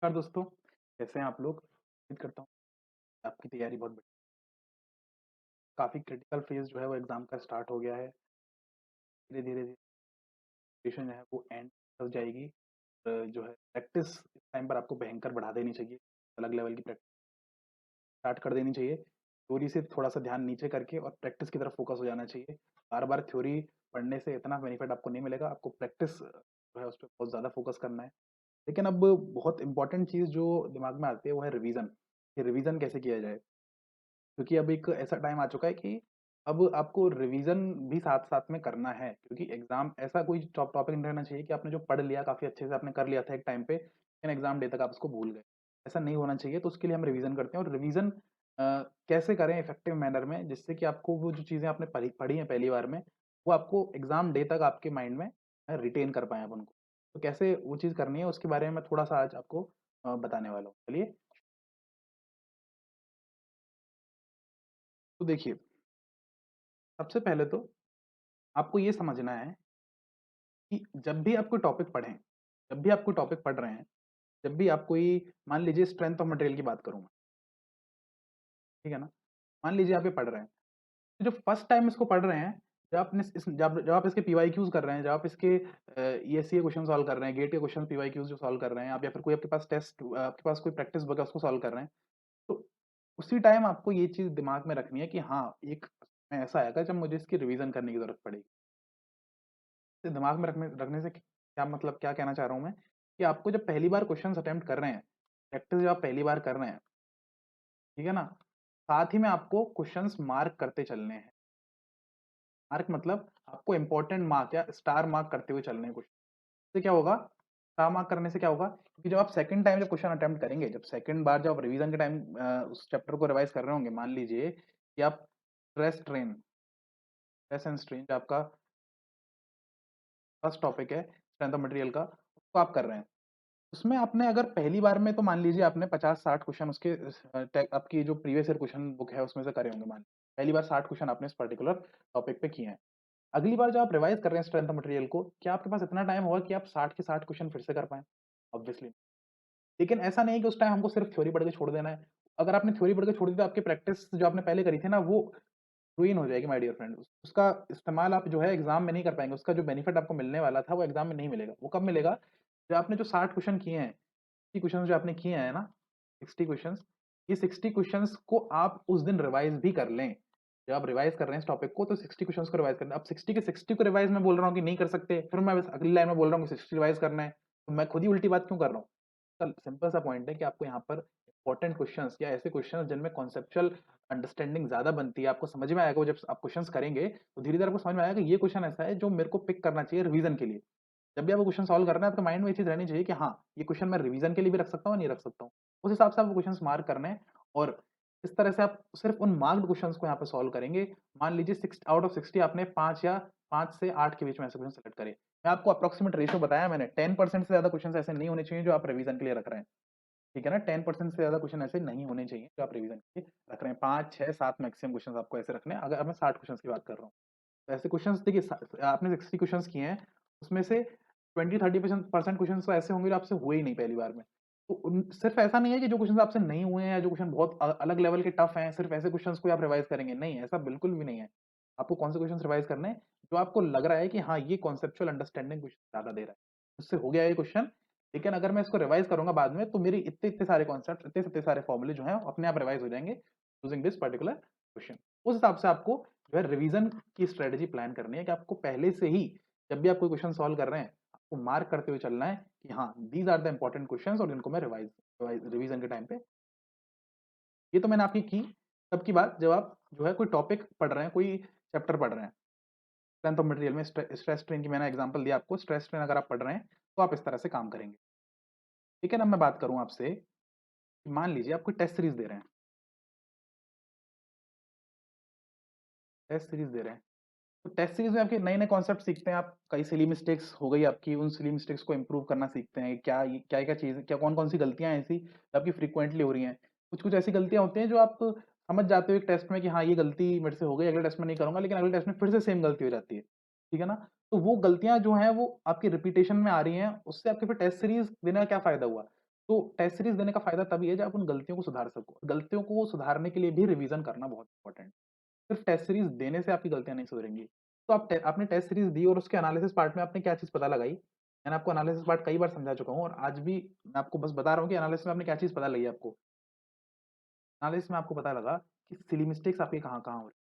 नमस्कार दोस्तों, कैसे हैं आप लोग? उम्मीद करता हूँ आपकी तैयारी बहुत बढ़िया। काफ़ी क्रिटिकल फेज़ जो है वो एग्ज़ाम का स्टार्ट हो गया है। धीरे-धीरे प्रिपरेशन जो है वो एंड तक जाएगी। जो है प्रैक्टिस इस टाइम पर आपको भयंकर बढ़ा देनी चाहिए। अलग लेवल की प्रैक्टिस स्टार्ट कर देनी चाहिए। थ्योरी से थोड़ा-सा ध्यान नीचे करके और प्रैक्टिस की तरफ फ़ोकस हो जाना चाहिए। बार-बार थ्योरी पढ़ने से इतना बेनिफिट आपको नहीं मिलेगा। आपको प्रैक्टिस जो है उस पे बहुत ज़्यादा फ़ोकस करना है। लेकिन अब बहुत इम्पोर्टेंट चीज़ जो दिमाग में आती है वो है रिवीज़न, कि रिवीज़न कैसे किया जाए? क्योंकि अब एक ऐसा टाइम आ चुका है कि अब आपको रिवीजन भी साथ-साथ में करना है, क्योंकि एग्ज़ाम ऐसा कोई टॉपिक नहीं रहना चाहिए कि आपने जो पढ़ लिया काफ़ी अच्छे से आपने कर लिया था एक टाइम पे, लेकिन एग्ज़ाम डे तक आप उसको भूल गए। ऐसा नहीं होना चाहिए, तो उसके लिए हम रिवीजन करते हैं और रिवीजन कैसे करें इफेक्टिव मैनर में जिससे कि आपको वो जो चीज़ें आपने पढ़ी पढ़ी हैं पहली बार में, वो आपको एग्ज़ाम डे तक आपके माइंड में रिटेन कर पाएँ आप उनको। तो कैसे वो चीज़ करनी है उसके बारे में मैं थोड़ा-सा आज आपको बताने वाला हूँ। चलिए, तो देखिए, सबसे पहले तो आपको ये समझना है कि जब भी आप कोई टॉपिक पढ़ें, जब भी आप कोई टॉपिक पढ़ रहे हैं, जब भी आप कोई मान लीजिए स्ट्रेंथ ऑफ मटेरियल की बात करूँ मैं, ठीक है ना? मान लीजिए आप ये पढ़ रहे हैं, तो जो फर्स्ट टाइम इसको पढ़ रहे हैं, जब आप इसके पीवाईक्यूज़ कर रहे हैं, जब आप इसके ईएससीए क्वेश्चन सॉल्व कर रहे हैं, गेट के क्वेश्चन पीवाईक्यूज़ जो सॉल्व कर रहे हैं आप या फिर कोई आपके पास आपके पास कोई प्रैक्टिस बुक है उसको सॉल्व कर रहे हैं, तो उसी टाइम आपको ये चीज़ दिमाग में रखनी है कि हाँ, एक समय ऐसा आएगा जब मुझे इसकी रिवीजन करने की ज़रूरत पड़ेगी। तो दिमाग में रखने रखने से क्या मतलब क्या कहना चाह रहा हूँ मैं, कि आपको जब पहली बार क्वेश्चन्स अटेम्प्ट कर रहे हैं, प्रैक्टिस जब आप पहली बार कर रहे हैं, ठीक है ना? साथ ही में आपको क्वेश्चन्स मार्क करते चलने हैं। मार्क मतलब आपको इम्पोर्टेंट मार्क या स्टार मार्क करते हुए चलने हैं क्वेश्चन। इससे क्या होगा? स्टार मार्क करने से क्या होगा? क्योंकि जब आप सेकंड टाइम जब क्वेश्चन अटेम्प्ट करेंगे, जब सेकंड बार जब आप रिवीजन के टाइम उस चैप्टर को रिवाइज़ कर रहे होंगे, मान लीजिए कि आप स्ट्रेस एंड स्ट्रेन जो आपका फर्स्ट टॉपिक है, स्ट्रेंथ ऑफ मटेरियल का, उसको आप कर रहे हैं। उसमें आपने अगर पहली बार में तो मान लीजिए आपने 50-60 क्वेश्चन उसके आपकी जो प्रीवियस ईयर क्वेश्चन बुक है उसमें से करे होंगे मान लीजिए। पहली बार 60 क्वेश्चन आपने इस पर्टिकुलर टॉपिक पे किए हैं। अगली बार जब आप रिवाइज़ कर रहे हैं स्ट्रेंथ ऑफ मटेरियल को, क्या आपके पास इतना टाइम होगा कि आप 60 के 60 क्वेश्चन फिर से कर पाएँ? ऑब्वियसली। लेकिन ऐसा नहीं है कि उस टाइम हमको सिर्फ थ्योरी पढ़ के छोड़ देना है। अगर आपने थ्योरी पढ़ के छोड़ दी तो आपकी प्रैक्टिस जो आपने पहले करी थी ना वो रुइन हो जाएगी माय डियर फ्रेंड। उसका इस्तेमाल आप जो है एग्ज़ाम में नहीं कर पाएँगे। उसका जो बेनिफिट आपको मिलने वाला था वो एग्ज़ाम में नहीं मिलेगा। वो कब मिलेगा? जब आपने जो 60 क्वेश्चन किए हैं, 60 क्वेश्चन्स जो आपने किए हैं ना, 60 क्वेश्चन्स, ये 60 क्वेश्चन्स को आप उस दिन रिवाइज़ भी कर लें। जब आप रिवाइज़ कर रहे हैं इस टॉपिक को तो 60 क्वेश्चन्स को रिवाइज़ करना है। अब 60 के 60 को रिवाइज़ मैं बोल रहा हूँ कि नहीं कर सकते, फिर मैं बस अगली लाइन में बोल रहा हूँ कि 60 रिवाइज़ करना है, तो मैं खुद ही उल्टी बात क्यों कर रहा हूँ? कल सिंपल सा पॉइंट है कि आपको यहाँ पर इम्पोर्टेंट क्वेश्चंस या ऐसे क्वेश्चंस जिनमें कॉन्सेप्चुअल अंडरस्टैंडिंग ज़्यादा बनती है, आपको समझ में आएगा वो जब आप क्वेश्चंस करेंगे, तो धीरे-धीरे आपको समझ में आएगा कि ये क्वेश्चन ऐसा है जो मेरे को पिक करना चाहिए रिवीजन के लिए। जब भी आपको क्वेश्चन सॉल्व करना है, आपके माइंड में ये चीज़ रहनी चाहिए कि हाँ, ये क्वेश्चन मैं रिवीजन के लिए भी रख सकता हूँ, नहीं रख सकता हूँ। उस हिसाब से आपको क्वेश्चन्स मार्क करने हैं और इस तरह से आप सिर्फ उन मार्क्ड क्वेश्चन्स को यहाँ पे सॉल्व करेंगे। मान लीजिए 6 आउट ऑफ 60 आपने 5 या 5 से 8 के बीच में ऐसे क्वेश्चन सेलेक्ट करे। मैं आपको अप्रॉक्सिमेट रेशियो बताया मैंने, 10% से ज़्यादा क्वेश्चन्स ऐसे नहीं होने चाहिए जो आप रिवीजन के लिए रख रहे हैं। ठीक है ना? 10% से ज़्यादा क्वेश्चन ऐसे नहीं होने चाहिए जो आप रिवीजन के लिए रख रहे हैं। 5, 6, 7 मैक्सिमम क्वेश्चन्स आपको ऐसे रखने हैं, अगर मैं 60 क्वेश्चन्स की बात कर रहा हूँ। तो ऐसे क्वेश्चन्स देखिए आपने 60 क्वेश्चन्स किए हैं, उसमें से 20-30% क्वेश्चन्स तो ऐसे होंगे जो आपसे हुए ही नहीं पहली बार में। तो उन सिर्फ ऐसा नहीं है कि जो क्वेश्चन्स आपसे नहीं हुए हैं या जो क्वेश्चन बहुत अलग लेवल के टफ हैं, सिर्फ ऐसे क्वेश्चन्स को ही आप रिवाइज़ करेंगे, नहीं, ऐसा बिल्कुल भी नहीं है। आपको कौन से क्वेश्चन्स रिवाइज़ करने हैं, जो आपको लग रहा है कि हाँ, ये कॉन्सेप्चुअल अंडरस्टैंडिंग कुछ ज़्यादा दे रहा है। उससे हो गया ये क्वेश्चन, लेकिन अगर मैं इसको रिवाइज़ करूँगा बाद में, तो मेरी इतने-इतने सारे कॉन्सेप्ट्स, इतने-इतने सारे फॉर्मूले जो हैं, अपने आप रिवाइज़ हो जाएँगे यूजिंग दिस पर्टिकुलर क्वेश्चन। उस हिसाब से आपको जो है रिवीजन की स्ट्रेटजी प्लान करनी है कि आपको पहले से ही जब भी आप कोई क्वेश्चन सॉल्व कर रहे हैं, आपको मार्क करते हुए चलना है कि हाँ, these are the important questions और इनको मैं रिवीजन के टाइम पे ये तो मैंने आपकी की तब की बात जब आप जो है कोई टॉपिक पढ़ रहे हैं, कोई चैप्टर पढ़ रहे हैं। स्ट्रेंथ ऑफ मटेरियल में स्ट्रेस स्ट्रेन की मैंने एग्जांपल दिया आपको। स्ट्रेस स्ट्रेन अगर आप पढ़ रहे हैं, तो आप इस तरह से काम करेंगे। ठीक है ना? अब मैं बात करूँ आपसे, कि मान लीजिए आप कोई टेस्ट सीरीज़ दे रहे हैं, टेस्ट सीरीज़ दे रहे हैं। तो टेस्ट सीरीज़ में आपके नए-नए कॉन्सेप्ट सीखते हैं आप, कई सिली मिस्टेक्स हो गई आपकी, उन सिली मिस्टेक्स को इम्प्रूव करना सीखते हैं। क्या-क्या चीज़ क्या कौन-कौन सी गलतियाँ हैं ऐसी जो आपकी फ्रीक्वेंटली हो रही हैं। कुछ-कुछ ऐसी गलतियाँ होती हैं जो आप समझ जाते हो एक टेस्ट में कि हाँ, ये गलती मेरे से हो गई, अगले टेस्ट में नहीं करूँगा, लेकिन अगले टेस्ट में फिर से सेम गलती हो जाती है। ठीक है ना? तो वो गलतियाँ जो हैं वो आपकी रिपिटेशन में आ रही हैं, उससे आपके फिर टेस्ट सीरीज़ देने का क्या फ़ायदा हुआ? तो टेस्ट सीरीज़ देने का फ़ायदा तभी है जब आप उन गलतियों को सुधार सको। गलतियों को सुधारने के लिए भी रिवीजन करना बहुत इम्पोर्टेंट है। सिर्फ टेस्ट सीरीज़ देने से आपकी गलतियाँ नहीं सुधरेंगी। तो आपने टेस्ट सीरीज़ दी और उसके एनालिसिस पार्ट में आपने क्या चीज़ पता लगाई? मैंने आपको एनालिसिस पार्ट कई बार समझा चुका हूँ और आज भी मैं आपको बस बता रहा हूँ कि एनालिसिस में आपने क्या चीज़ पता लगी आपको। एनालिसिस में आपको पता लगा कि सिली मिस्टेक्स आपकी कहाँ-कहाँ हो रही हैं।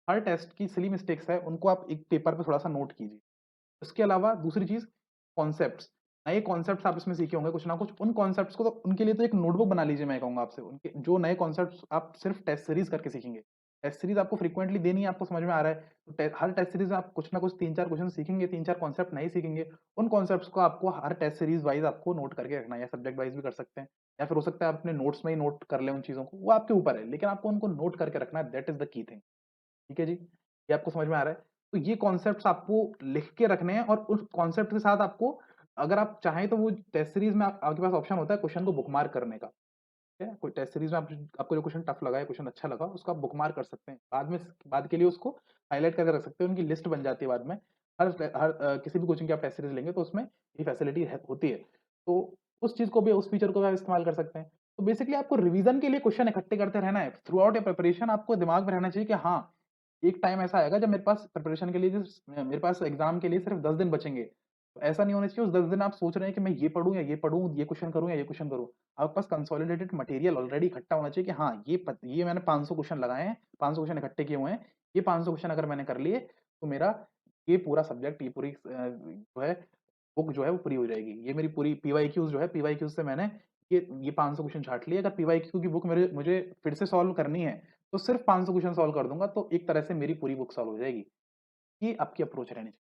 हर टेस्ट की सिली मिस्टेक्स है, उनको आप एक पेपर पे थोड़ा-सा नोट कीजिए। इसके अलावा दूसरी चीज़ कॉन्सेप्ट्स, नए कॉन्सेप्ट्स आप इसमें सीखे होंगे कुछ ना कुछ, उन कॉन्सेप्ट्स को तो उनके लिए तो एक नोटबुक बना लीजिए मैं कहूँगा आपसे। उनके जो नए कॉन्सेप्ट्स आप सिर्फ टेस्ट सीरीज़ करके सीखेंगे। टेस्ट सीरीज़ आपको फ्रीक्वेंटली देनी है, आपको समझ में आ रहा है। तो हर टेस्ट सीरीज़ में आप कुछ ना कुछ 3-4 क्वेश्चन सीखेंगे, 3-4 कॉन्सेप्ट नए सीखेंगे। उन कॉन्सेप्ट्स को आपको हर टेस्ट सीरीज़ वाइज़ आपको नोट करके रखना है या सब्जेक्ट वाइज़ भी कर सकते हैं। या फिर हो सकता है आप अपने नोट्स में ही नोट कर लें उन चीज़ों को, वो आपके ऊपर है। लेकिन आपको उनको नोट करके रखना है, that is the key thing. ठीक है जी? ये आपको समझ में आ रहा है? तो ये कॉन्सेप्ट्स आपको लिख के रखने हैं और उस कॉन्सेप्ट के साथ आपको अगर आप चाहें तो वो टेस्ट सीरीज़ में आपके पास ऑप्शन होता है क्वेश्चन को बुकमार्क करने का, ठीक है? कोई टेस्ट सीरीज़ में आप आपको जो क्वेश्चन टफ लगा या क्वेश्चन अच्छा लगा, उसको आप बुकमार्क कर सकते हैं। बाद के लिए उसको हाइलाइट करके रख सकते हैं, उनकी लिस्ट बन जाती है बाद में। किसी भी कोचिंग की आप टेस्ट सीरीज़ लेंगे तो उसमें ये फैसिलिटी है होती है। तो उस चीज़ को भी उस फीचर को भी आप इस्तेमाल कर सकते हैं। तो बेसिकली आपको रिवीजन के लिए क्वेश्चन इकट्ठे करते रहना है। थ्रू आउट योर प्रिपरेशन आपको दिमाग में रहना चाहिए कि हाँ, एक टाइम ऐसा आएगा जब मेरे पास प्रिपरेशन के लिए मेरे पास एग्ज़ाम के लिए सिर्फ 10 दिन बचेंगे। तो ऐसा नहीं होना चाहिए उस 10 दिन आप सोच रहे हैं कि मैं ये पढ़ूँ या ये पढ़ूँ, ये क्वेश्चन करूँ या ये क्वेश्चन करूँ। आपके पास कंसोलिडेटेड मटेरियल ऑलरेडी इकट्ठा होना चाहिए कि हाँ, ये मैंने 500 क्वेश्चन लगाए हैं, 500 क्वेश्चन इकट्ठे किए हुए हैं। ये 500 क्वेश्चन अगर मैंने कर लिए, तो मेरा ये पूरा सब्जेक्ट, ये पूरी जो है बुक जो है वो पूरी हो जाएगी। ये मेरी पूरी पीवाईक्यूज़ जो है, पीवाईक्यूज़ से मैंने ये 500 क्वेश्चन छाँट लिए। अगर पीवाईक्यू की बुक मेरे मुझे फिर से सॉल्व करनी है, तो सिर्फ 500 क्वेश्चन सॉल्व कर दूँगा, तो एक तरह से मेरी पूरी बुक सॉल्व हो जाएगी। ये आपकी अप्रोच रहनी चाहिए।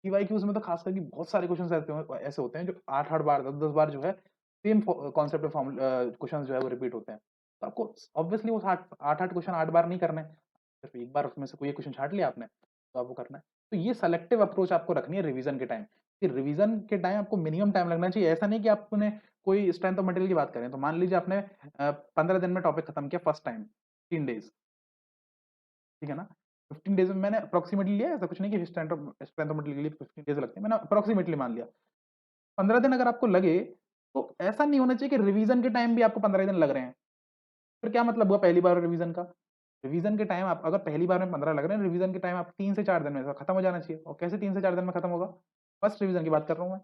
पीवाईक्यूज़ में तो खास करके बहुत सारे क्वेश्चन्स ऐसे होते हैं जो 8-8 बार, 10-10 बार जो है सेम कॉन्सेप्ट पे क्वेश्चन्स जो है वो रिपीट होते हैं। तो आपको ऑब्वियसली वो 8-8 क्वेश्चन 8 बार नहीं करने, सिर्फ एक बार उसमें से कोई एक क्वेश्चन छाँट लिया आपने, तो आपको करना है। तो ये सेलेक्टिव अप्रोच आपको रखनी है रिवीजन के टाइम। कि रिवीजन के टाइम आपको मिनिमम टाइम लगना चाहिए। ऐसा नहीं कि आपने कोई स्ट्रेंथ ऑफ मटेरियल की बात करें, तो मान लीजिए आपने 15 दिन में टॉपिक खत्म किया फर्स्ट टाइम, 15 डेज़, ठीक है ना? 15 डेज़ में मैंने अप्रॉक्सिमेटली लिया है, ऐसा कुछ नहीं कि स्ट्रेंथ ऑफ मटेरियल के लिए 15 डेज़ लगते हैं, मैंने अप्रॉक्सिमेटली मान लिया। 15 दिन अगर आपको लगे, तो ऐसा नहीं होना चाहिए कि रिवीजन के टाइम भी आपको 15 दिन लग रहे हैं। फिर क्या मतलब हुआ पहली बार रिवीजन का? रिवीजन के टाइम आप अगर पहली बार में 15 लग रहे हैं, रिवीजन के टाइम आप 3 से 4 दिन में खत्म हो जाना चाहिए। और कैसे 3 से 4 दिन में खत्म होगा? फर्स्ट रिवीजन की बात कर रहा हूँ मैं।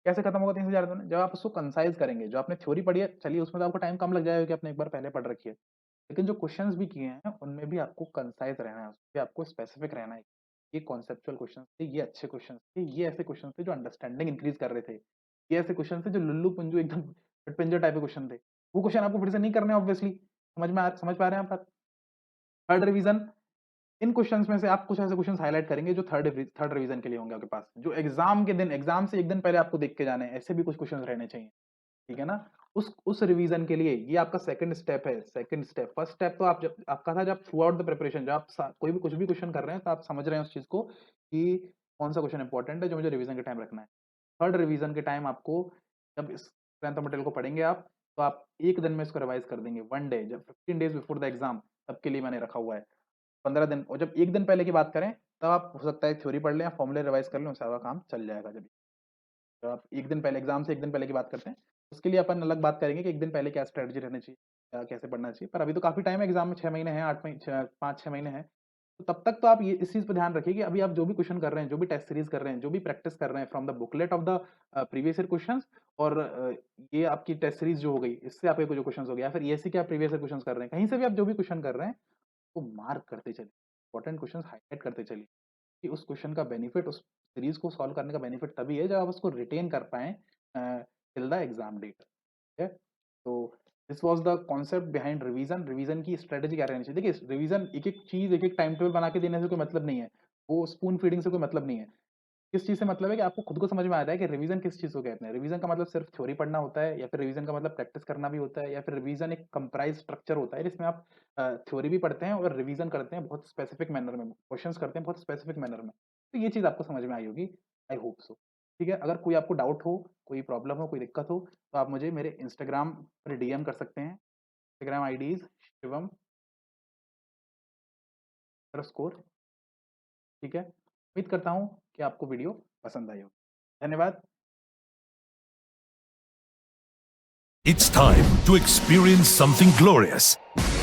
कैसे खत्म होगा 3 से 4 दिन में? जब आप उसको कंसाइज़ करेंगे। जो आपने थ्योरी पढ़ी है, चलिए उसमें तो आपको टाइम कम लग जाएगा क्योंकि आपने एक बार पहले पढ़ रखी है। लेकिन जो क्वेश्चन्स भी किए हैं, उनमें भी आपको कंसाइज़ रहना है, उसपे आपको स्पेसिफिक रहना है। ये कॉन्सेप्चुअल क्वेश्चन्स थे, ये अच्छे क्वेश्चन्स थे, ये ऐसे क्वेश्चन्स थे जो अंडरस्टैंडिंग इंक्रीज़ कर रहे थे। ये ऐसे क्वेश्चन थे जो लुल्लू-पंजू एकदम पिटपिंजर टाइप के क्वेश्चन थे। वो क्वेश्चन आपको फिर से नहीं करने ऑब्वियसली। समझ पा रहे हैं आप बात? थर्ड रिवीजन, इन क्वेश्चन्स में से आप कुछ ऐसे क्वेश्चन्स हाइलाइट करेंगे जो थर्ड रिवीजन के लिए होंगे आपके पास। जो एग्ज़ाम के दिन, एग्ज़ाम से 1 दिन पहले आपको देख के जाने हैं, ऐसे भी कुछ क्वेश्चन्स रहने चाहिए। ठीक है ना? उस रिवीजन के लिए ये आपका सेकंड स्टेप है, सेकंड स्टेप। फर्स्ट स्टेप तो आप जब आपका था जब थ्रू आउट द प्रिपरेशन, जब आप कोई भी कुछ भी क्वेश्चन कर रहे हैं, तो आप समझ रहे हैं उस चीज़ को कि कौन-सा क्वेश्चन इंपॉर्टेंट है जो मुझे रिवीजन के टाइम रखना है। थर्ड रिवीजन के टाइम आपको जब इस स्ट्रेंथ ऑफ मटेरियल को पढ़ेंगे आप, तो आप 1 दिन में इसको रिवाइज़ कर देंगे, 1 डे, जब 15 डेज़ बिफोर द एग्ज़ाम, तब के लिए मैंने रखा हुआ है। 15 दिन, और जब 1 दिन पहले की बात करें, तब आप हो सकता है थ्योरी पढ़ लें या फॉर्मूले रिवाइज़ कर लें, उससे आपका काम चल जाएगा जब। तो आप 1 दिन पहले, एग्ज़ाम से 1 दिन पहले की बात करते हैं, उसके लिए अपन अलग बात करेंगे कि 1 दिन पहले क्या स्ट्रैटेजी रहनी चाहिए, कैसे पढ़ना चाहिए। पर अभी तो काफ़ी टाइम है, एग्ज़ाम में 6 महीने हैं, 8 मही छ 5-6 महीने हैं। तो तब तक तो आप ये इस चीज़ पे ध्यान रखिए कि अभी आप जो भी क्वेश्चन कर रहे हैं, जो भी टेस्ट सीरीज़ कर रहे हैं, जो भी प्रैक्टिस कर रहे हैं from the booklet of the previous year questions, और ये आपकी टेस्ट सीरीज़ जो हो गई, इससे आपके जो क्वेश्चन्स हो गया, या फिर एएससी के आप प्रीवियस ईयर क्वेश्चन्स कर रहे हैं, कहीं से भी आप जो भी क्वेश्चन कर रहे हैं, वो मार्क करते चलिए। इम्पोर्टेंट क्वेश्चन्स हाइलाइट करते चलिए। कि उस क्वेश्चन का बेनिफिट, उस सीरीज़ को सॉल्व करने का बेनिफिट तभी है जब आप उसको रिटेन कर पाएँ टिल द एग्ज़ाम डेट, ठीक है? तो this was the concept behind revision. Revision की स्ट्रैटेजी क्या रहनी चाहिए? देखिए, रिवीजन एक-एक चीज़, एक-एक टाइम टेबल बना के देने से कोई मतलब नहीं है। वो स्पून फीडिंग से कोई मतलब नहीं है। किस चीज़ से मतलब है कि आपको खुद को समझ में आ जाए कि रिवीजन किस चीज़ को कहते हैं। रिवीजन का मतलब सिर्फ थ्योरी पढ़ना होता है, या फिर रिवीजन का मतलब प्रैक्टिस करना भी होता है, या फिर रिवीजन एक कंप्राइज़ स्ट्रक्चर होता है जिसमें आप थ्योरी भी पढ़ते हैं और रिवीजन करते हैं बहुत स्पेसिफिक मैनर में, क्वेश्चंस करते हैं बहुत स्पेसिफिक मैनर में। तो ये चीज़ आपको समझ में आई होगी, आई होप सो। ठीक है? अगर कोई आपको डाउट हो, कोई प्रॉब्लम हो, कोई दिक्कत हो, तो आप मुझे मेरे इंस्टाग्राम पर डीएम कर सकते हैं। Instagram ID is Shivam underscore, ठीक है? उम्मीद करता हूँ कि आपको वीडियो पसंद आई होगी। धन्यवाद। It's time to experience something glorious.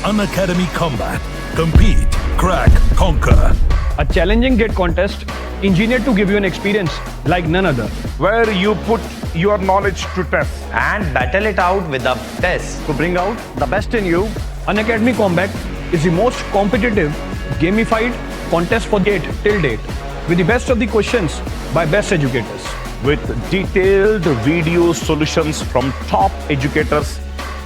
Unacademy Combat. Compete, crack, conquer. A challenging gate contest engineered to give you an experience like none other. Where you put your knowledge to test and battle it out with a test To bring out the best in you, Unacademy Combat is the most competitive, gamified contest for gate till date, with the best of the questions by best educators. with detailed video solutions from top educators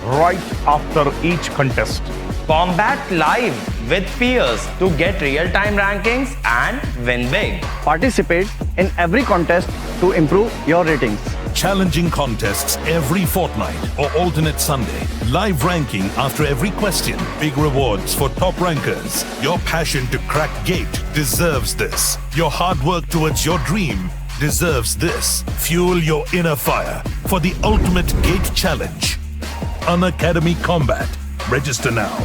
right after each contest. Combat live with peers to get real-time rankings and win big. Participate in every contest to improve your ratings. Challenging contests every fortnight or alternate Sunday. Live ranking after every question. Big rewards for top rankers. Your passion to crack gate deserves this. Your hard work towards your dream deserves this. Fuel your inner fire for the ultimate gate challenge. Unacademy Combat. Register now.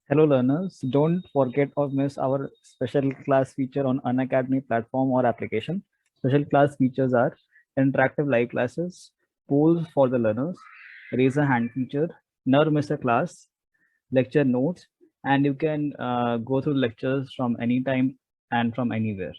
Hello learners, don't forget or miss our special class feature on Unacademy platform or application. Special class features are interactive live classes, polls for the learners, raise a hand feature, never miss a class, lecture notes, and you can go through lectures from anytime and from anywhere.